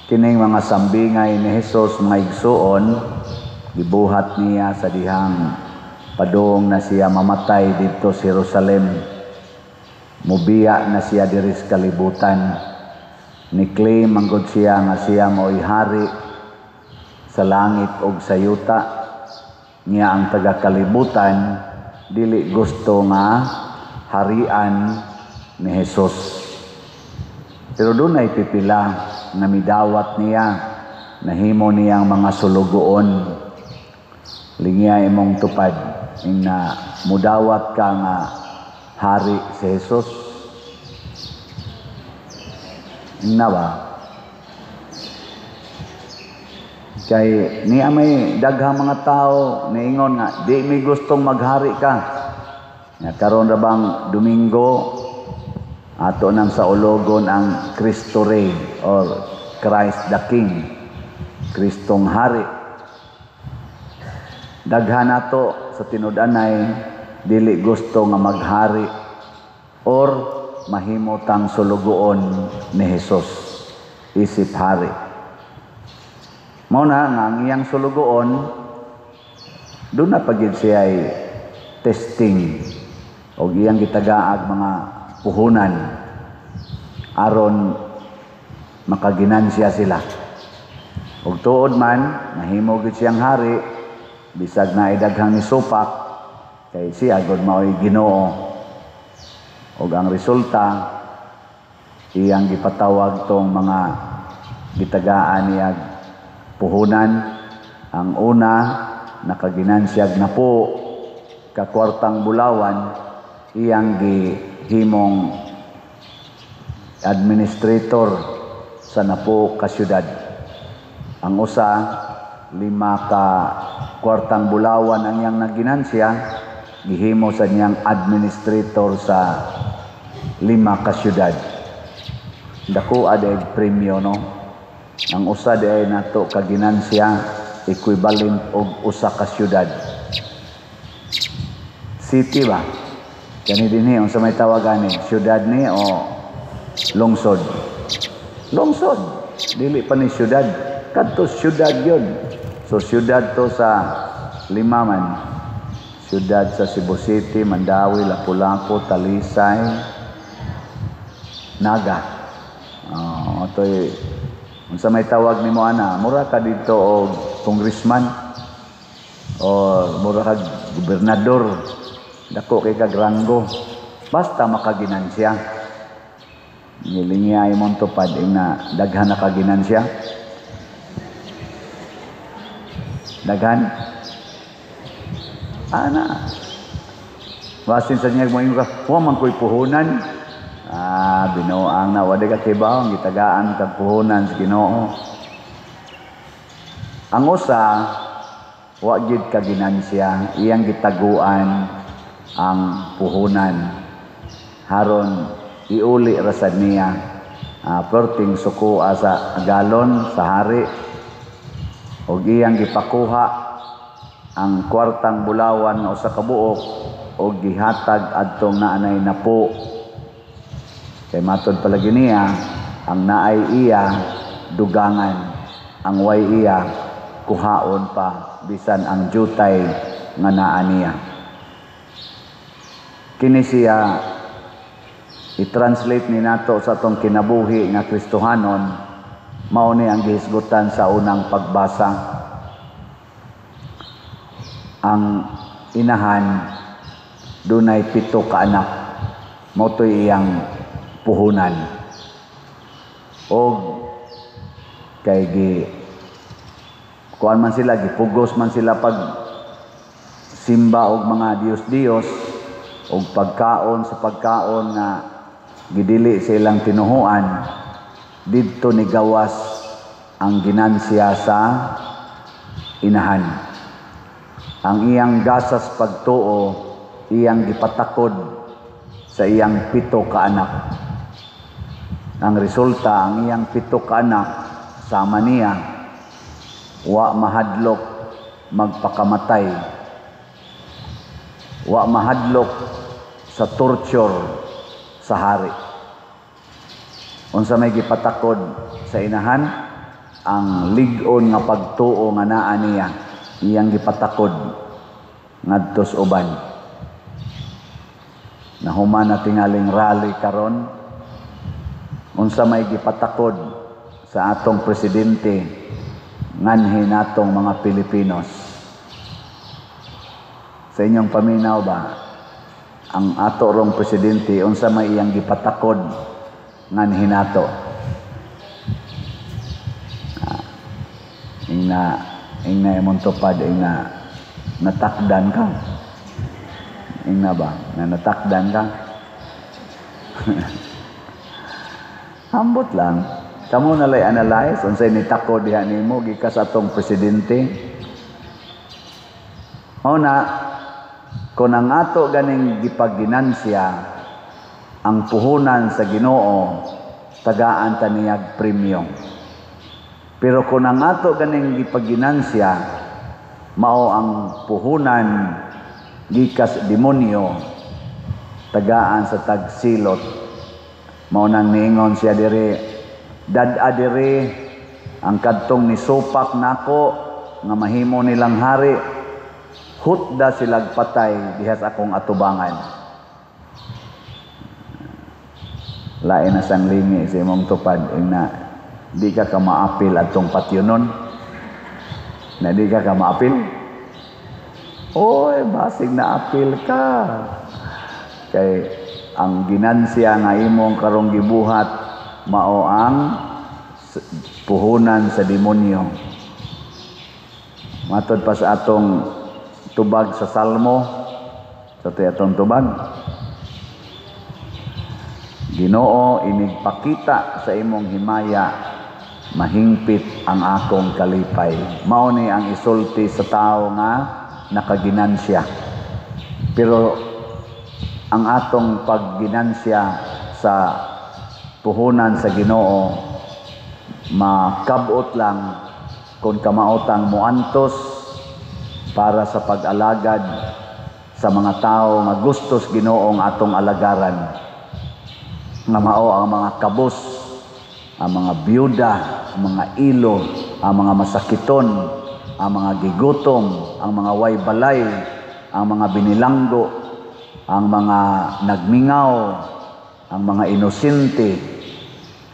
Kining mga sambingay ni Hesus mga igsuon, gibuhat niya sa dihang padung na siya mamatay dito sa Jerusalem. Mubiya na siya diri sa kalibutan. Ni-claim manggod siya nga siya mo'y hari sa langit ug sa yuta. Niya ang taga-kalibutan, dili gusto nga harian ni Hesus. Pero doon ay pipila na midawat niya, nahimo niyang mga sulugoon. Lingya imong tupad, na mudawat ka nga hari si Jesus. Na ba? Kay niya may daghang mga tao niingon nga di may gustong maghari ka. Nga karon ra bang Domingo ato nang sa ulogon ang Cristo Rey or Christ the King, Kristong Hari. Daghan nato sa tinud-anay dili gusto nga maghari or mahimotang sulugoon ni Hesus isip hari. Mao na nga ang iyang sulugoon doon na pagid siya ay testing o iyang gitagaag mga puhunan aron makaginansya sila. Ug tuod man mahimo gid siyang hari bisag na idaghang ni supak kay siya gud mao'y Ginoo. Ug ang resulta iyang gipatawag tong mga gitagaan niya puhunan. Ang una nakaginansyag na po ka kwartang bulawan, iyang gihimong administrator sa napo ka syudad. Ang usa 5 ka kwartang bulawan ang iyang naginansya, gihimo sa niyang administrator sa 5 ka syudad. Dako aday premyo no. Ang usa day nato ka ginansya equivalent og usa ka syudad. City ba? Kani dinhi unsa may tawagan ni syudad ni o lungsod? Lungsod. Dili pa ni syudad. Kadto syudad yun. So syudad to sa 5 man. Syudad sa Cebu City, Mandawi, Lapu-Lapu, Talisay, Naga. Ito'y unsa may tawag nimo ana? Mura ka dito og congressman o mura ka gobernador. Dako kay kag ranggo. Basta makaginansya. Nilingya imong tupad na daghan na kaginansya. Daghan. Ana. Basin sa niya mo ka, wa man koy puhunan. Binuang na wala ka kibaw, gitagaan kag puhunan sa Ginoo. Ang usa wa gid ka ginansya, iyang gitaguan ang puhunan haron iuli ra sad niya perting suko sa galon sa hari og iyang gipakuha ang kwartang bulawan nga usa ka buok og gihatag adtong naanay napo. Kay matod palagi niya ang naay iya dugangan, ang way iya kuhaon pa bisan ang jutay nga naa niya. Kini siya i-translate ni nato sa atong kinabuhi nga Kristohanon, mao ni ang gihisgutan sa unang pagbasa. Ang inahan dunay 7 ka anak, mao toy iyang puhunan. Og kay kuan man sila, gipugos man sila pag simba og mga Dios-Dios og pagkaon sa pagkaon nga gidili sa ilang tinuhuan, didto ni gawas ang ginansya sa inahan. Ang iyang gasas pagtuo iyang gipatakod sa iyang 7 ka anak. Ang resulta, ang iyang 7 ka anak sama niya wa mahadlok magpakamatay, wa mahadlok sa torture sa hari. Unsa may gipatakod sa inahan, ang lig-on nga pagtuo nga naa niya iyang gipatakod ngadto sa uban. Nahuman na tingaling rally karon unsa may gipatakod sa atong presidente nganhi natong mga Pilipinos. Sa inyong paminaw ba ang ato rong presidente unsa may iyang gipatakod nganhi nato? Ingna imong tupad ingna natakdan ka. Ingna ba na natakdan ka? Hambot lang. Kamo na lay analyze unsay nitakod diha nimo gikas atong presidente. Una, kung ang ato ganing gipaginansya ang puhunan sa Ginoo, tagaan ta niyag premyo. Pero kung ang ato ganing gipaginansya mao ang puhunan gikas demonyo, tagaan sa tagsilot. Mao nang niingon siya diri, dad-a diri ang kadtong nisupak nako nga mahimo nilang hari, hutda silag patay diha sa akong atubangan. Lain na sang lingi sa imong tupad na di ka maapil atong patyonon. Na di ka maapil? Oy, basig na apil ka. Kay ang ginansya nga imong karong gibuhat mao ang puhunan sa demonyo. Matod pa sa atong tubag sa Salmo, sa atong tubag, Ginoo, inigpakita sa imong himaya, mahingpit ang akong kalipay. Mao ni ang isulti sa tao nga nakaginansya. Pero ang atong pagginansya sa puhunan sa Ginoo makabot lang kung kamaotang muantos para sa pag-alagad sa mga tao nga gustos Ginoong atong alagaran, nga mao ang mga kabus, ang mga byuda, ang mga ilo, ang mga masakiton, ang mga gigutom, ang mga way balay, ang mga binilanggo, ang mga nagmingaw, ang mga inosente,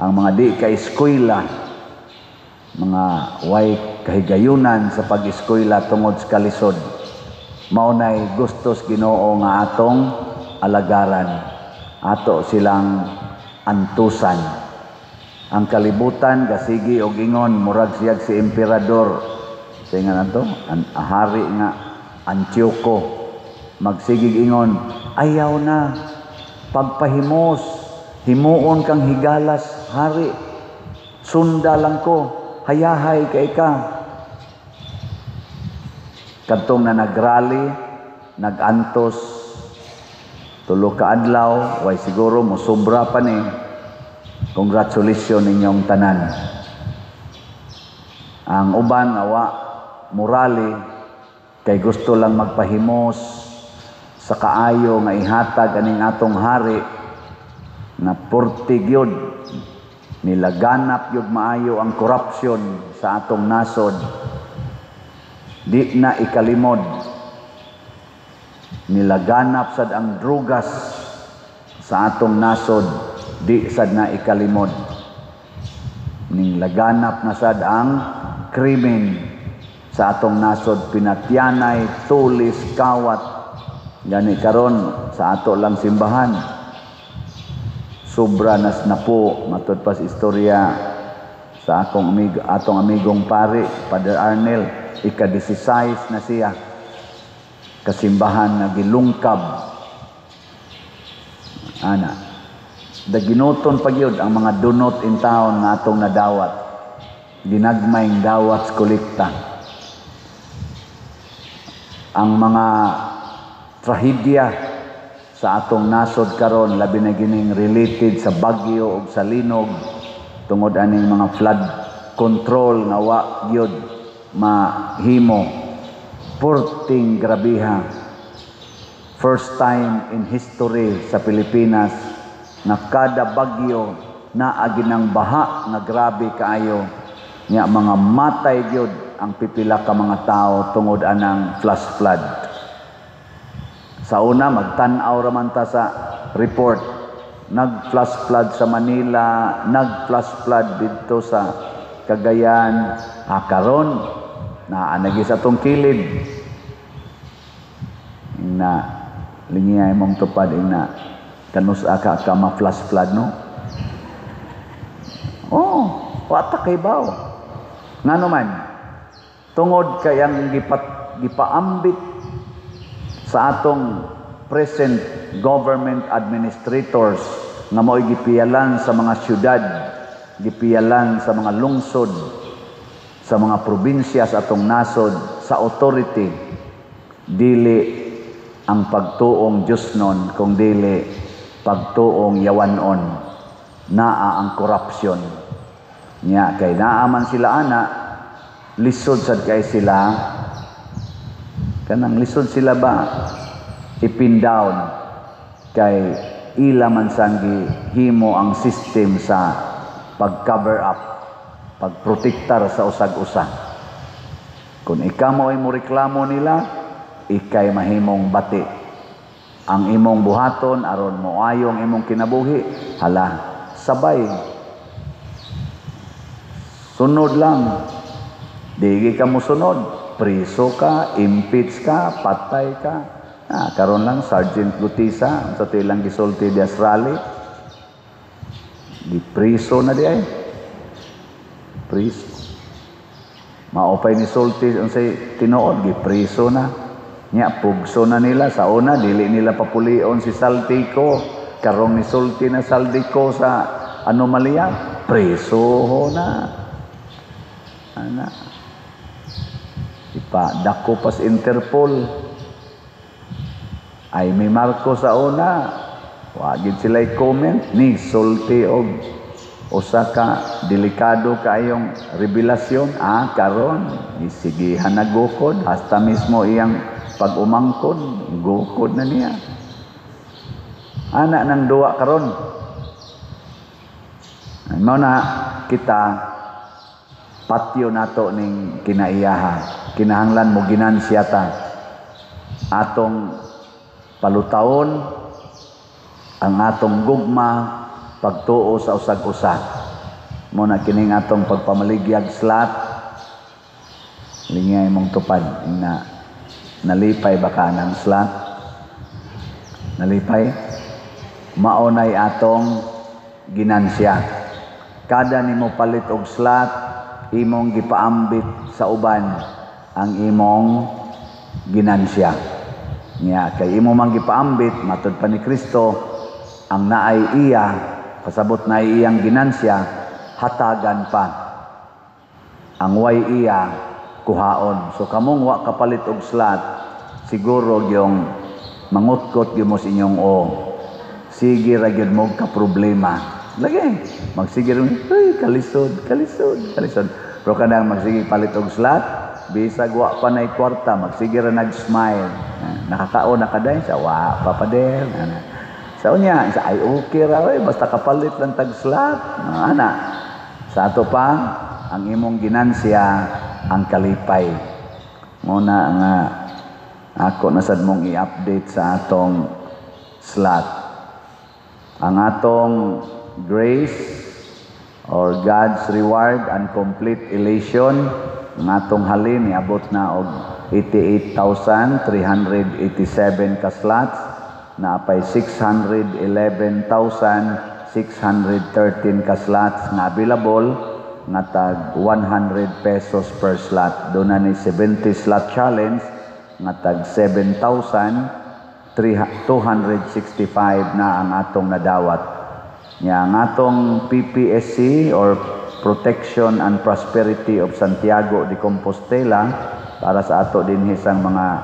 ang mga di ka-eskwela, mga way kahigayunan sa pag-eskwela tungod sa kalisod. Maunay gustos Ginoo nga atong alagaran, ato silang antusan. Ang kalibutan gasigi og ingon murag siyag si emperador sa nga nato ang hari nga Antioco, magsigig ingon ayaw na pagpahimos, himuon kang higalas hari, sunda lang ko, hayahay kay ka. Kadtong na nagrally, nagantos, tulo ka adlaw, way siguro mo sobra pa ni. Congratulations ninyong tanan. Ang uban awa morale kay gusto lang magpahimos sa kaayo nga ihatag aning atong hari na portig yun. Nilaganap yun maayo ang korupsyon sa atong nasod. Di na ikalimod. Nilaganap sad ang drugas sa atong nasod. Di sad na ikalimod. Nilaganap na sad ang krimen sa atong nasod. Pinatyanay, tulis, kawat. Gani karon sa ato lang simbahan. Sobra nas na po matud pa sa istorya sa atong amigong pari, Father Arnel, ika-16 na siya. Kasimbahan na gilungkab. Ana. Daginoton pagyud ang mga dunot in town nga atong nadawat. Ginagmayng dawat sa kolekta. Ang mga trahedya sa atong nasod karon labi na gining related sa bagyo ug sa linog tungod aning mga flood control nga wa gyud mahimo. Porting grabiha. First time in history sa Pilipinas na kada bagyo na aginang baha nga grabe kaayo Nya mga matay gyud ang pipila ka mga tao tungod anang flash flood. Sa una magtan-aw ra man ta sa report, nag-flash flood sa Manila, nag-flash flood dito sa Cagayan, karon na anagi sa tong kilid na linya mong tupad na kanus aka ka ma-flash flood no. Oh, wata kay baw. Ngano man tungod kay ang gipaambit sa atong present government administrators nga mo'y gipiyalan sa mga syudad, gipiyalan sa mga lungsod, sa mga probinsya sa atong nasod, sa authority, dili ang pagtuong Diosnon kung dili pagtuong yawanon, naa ang korupsyon. Nya kay naaman sila ana, lisod sad kay sila, kanang lisod sila ba ipin down kay ila man sanggi himo ang system sa pag-cover up, pagprotektar sa usag-usa. Kung ikaw ay mo reklamo nila, ikay mahimong bati ang imong buhaton aron mo ayong imong kinabuhi, hala sabay sunod lang, digi ka mo sunod, priso ka, impeach ka, patay ka. Karon lang Sergeant Gutisa sa tilang gisulti di Australia, di priso na di ay priso maopay ni sulti unsay tinuod, gi priso na nya, pugso na nila. Sa una dili nila papulion si Saldico, karong ni sulti na Saldico sa anomalya, priso na ana ipadako pas Interpol. Ay may Marcos sa una, wagid sila i-comment ni sulti og usa ka delikado kayong revelasyon, karon isigihan na gukod hasta mismo iyang pag-umangkon gukod na niya. Ana nang duwa karon mao na kita patyo nato ning kinaiyaha, kinahanglan mo ginansya ta atong palutawon ang atong gugma pagtuo sa usag-usa. Mo na kining atong pagpamaligyag slat, lingay mong tupad na nalipay baka ng slat, nalipay maunay atong ginansya. Kada nimo palit og slat, imong gipaambit sa uban ang imong ginansya. Nya kay imo man gipaambit matud pa ni Kristo, ang naay iya pasabot na iyang ginansya hatagan pa, ang way iya kuhaon. So kamong wa kapalit og slat, siguro yung mangutkot gyud mo sa inyong sige ra gyud mo ka problema lagi magsige ron, kalisod. Pero kanang magsige palit og slat, bisag wa pa nay kwarta, magsige ra nag-smile, nakakaon na kaday sa wa papader sa unya sa ay okay ra basta kapalit lang tag slat ana. Sa ato pa ang imong ginansya ang kalipay. Muna nga ako nasad mong i-update sa atong slat. Ang atong grace or God's reward and complete elation, ang atong halin niabot na og 88,387 ka slots, na apay 611,613 ka slots na available nga tag 100 pesos per slot. Doon na ni 70 slot challenge nga tag 7,265 na ang atong nadawat. Nya ang atong PPSC or Protection and Prosperity of Santiago de Compostela para sa ato din isang mga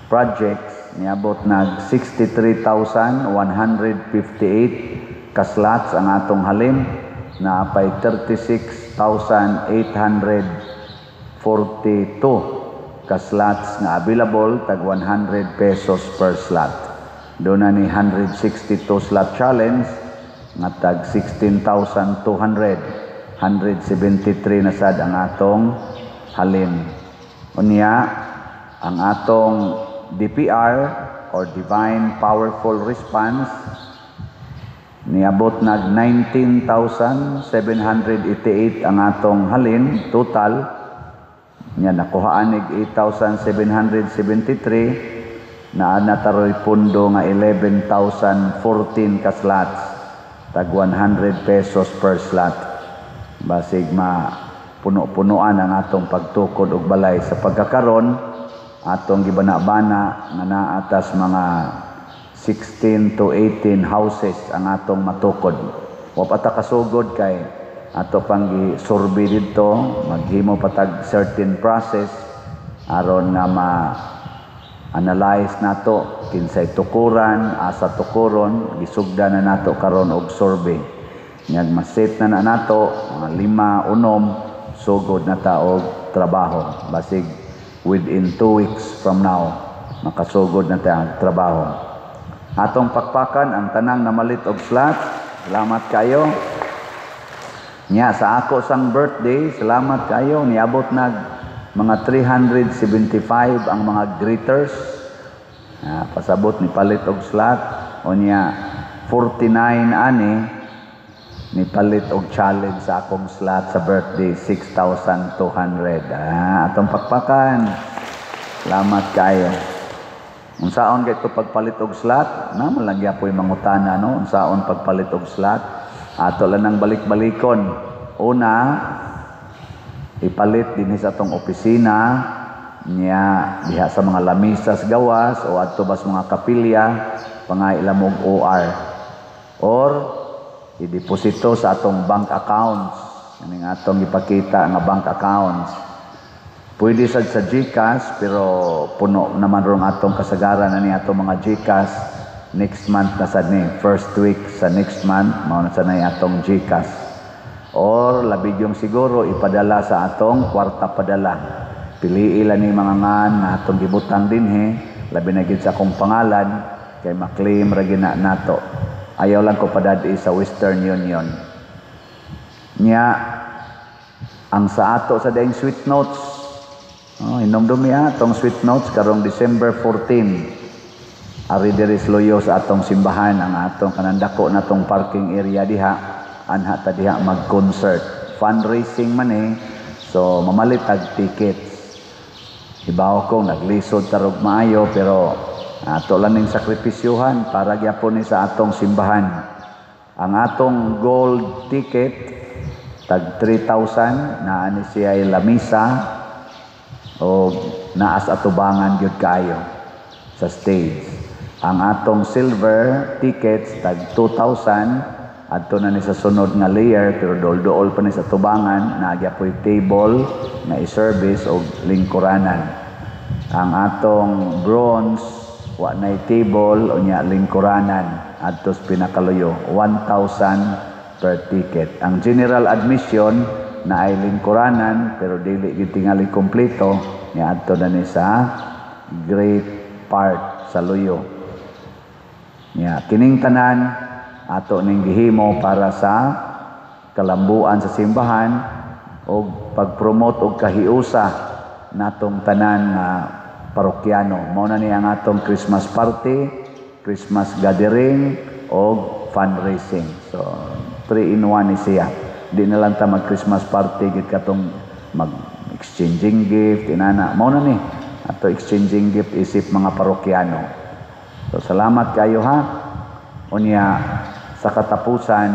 projects niabot nag 63,158 ka slots ang atong halin, na apay 36,842 ka slots nga available tag 100 pesos per slot. Doon na ni 162 slot challenge nga tag 16,200, 173 na sad ang atong halin. Unya, ang atong DPR or Divine Powerful Response niabot nag 19,788 ang atong halin total. Nya nakuhaan nig 8,773 na nataroy pundo nga 11,014 ka slots tag 100 pesos per slot. Basig puno-punuan ang atong pagtukod og balay sa pagkakaron atong gibana-bana nga naatas mga 16 to 18 houses ang atong matukod. Wa pa ta kasugod kay ato pang gi-survey didto, maghimo patag certain process aron nga ma-analyze nato kinsay tukuran, asa tukuron, gisugda na nato karon og survey. Nyag maset na nato mga 5 unom sugod na ta og trabaho. Basig within 2 weeks from now makasugod na ta ang trabaho. Atong pakpakan ang tanang namalit og slot. Salamat kayo. Nya sa ako sang birthday, salamat kayo. Niabot nag mga 375 ang mga greeters. Pasabot ni palit og slot. O niya 49 ani ni palit og challenge sa akong slot sa birthday 6,200. Atong pakpakan. Salamat kayo. Unsaon kay ito pagpalit og slot? Na malagya po yung mangutana, no? Unsaon pagpalit og slot? Ato lang nang balik-balikon. Una, ipalit din sa atong opisina niya diha sa mga lamisas gawas o adto bas mga kapilya pangailamog OR. Or i-deposito sa atong bank accounts. Kaning atong ipakita nga bank accounts. Pwede sad sa GCash pero puno naman rong atong kasagaran ani atong mga GCash next month na sad ni first week sa next month mao na sanay atong GCash. Or labig yung siguro ipadala sa atong kwarta padala. Piliin lang ni mga ngan na atong gibutang dinhi labi na gid sa akong pangalan kay ma-claim ra gina nato. Ayaw lang ko padadi sa Western Union. Nya ang sa ato sa daing sweet notes inomdumi atong sweet notes karong December 14. Ari diri loyo sa atong simbahan ang atong kanandako natong parking area diha. Anha ta diha mag-concert. Fundraising man So mamalit tag tickets. Ibaw ko naglisod tarog maayo pero ato lang ning sakripisyuhan para gyapon ni sa atong simbahan. Ang atong gold ticket tag 3,000 na ani siya lamisa o naas atubangan gyud kaayo sa stage. Ang atong silver tickets tag 2,000 adto na ni sa sunod nga layer pero dol-dool pa ni sa tubangan naagya po'y table na i-service o lingkuranan. Ang atong bronze wa nay table o nya lingkuranan adto sa pinakaluyo 1,000 per ticket. Ang general admission na ay lingkuranan pero dili gyud tingali kompleto ni adto na ni sa great part sa luyo. Nya kining tanan ato ning gihimo para sa kalambuan sa simbahan o pag-promote og kahiusa natong tanan nga parokyano. Mao na ni ang atong Christmas party, Christmas gathering o fundraising. So 3 in 1 ni siya. Di na lang ta mag-Christmas party gid katong mag-exchanging gift inana. Mao na ni ato exchanging gift isip mga parokyano. So salamat kayo ha. Unya sa katapusan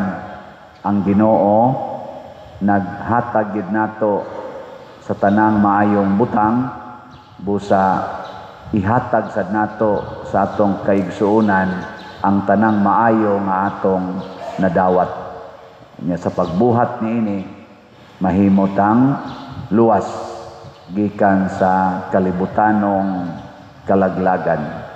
ang Ginoo naghatag gid nato sa tanang maayong butang busa ihatag sad nato sa atong kaigsuonan ang tanang maayo nga atong nadawat. Nya sa pagbuhat niini mahimotang luwas gikan sa kalibutanong kalaglagan.